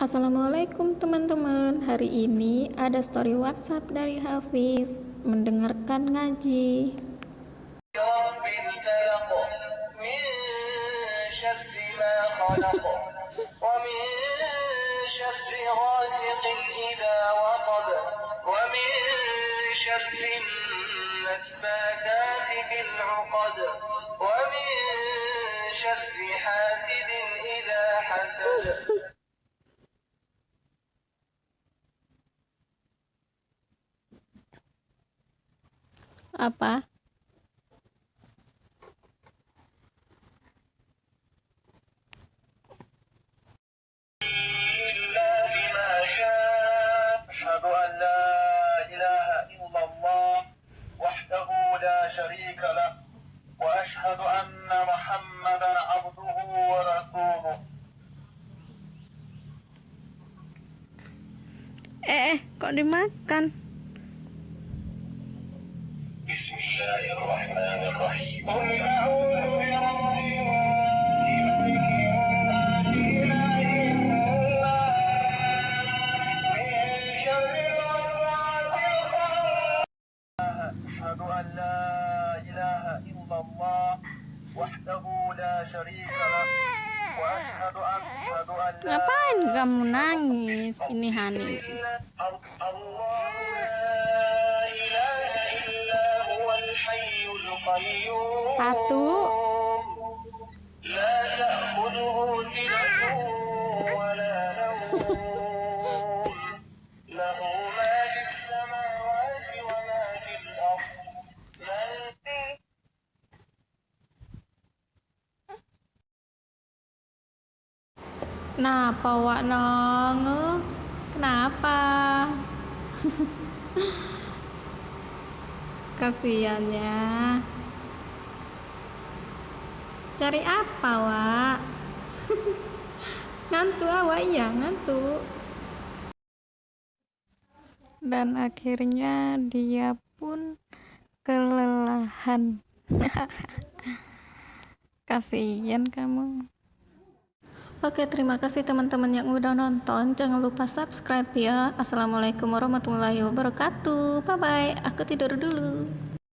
Assalamualaikum teman-teman. Hari ini ada story WhatsApp dari Hafiz mendengarkan ngaji. Apa? Kok dimakan? Ngapain kamu nangis? Ini Hani. Patu. Kenapa wak nonge? Kenapa? Kasiannya. Cari apa wak? Ngantuk awak, iya ngantuk. Dan akhirnya dia pun kelelahan. Kasian kamu. Oke, terima kasih teman-teman yang udah nonton. Jangan lupa subscribe ya. Assalamualaikum warahmatullahi wabarakatuh. Bye bye. Aku tidur dulu.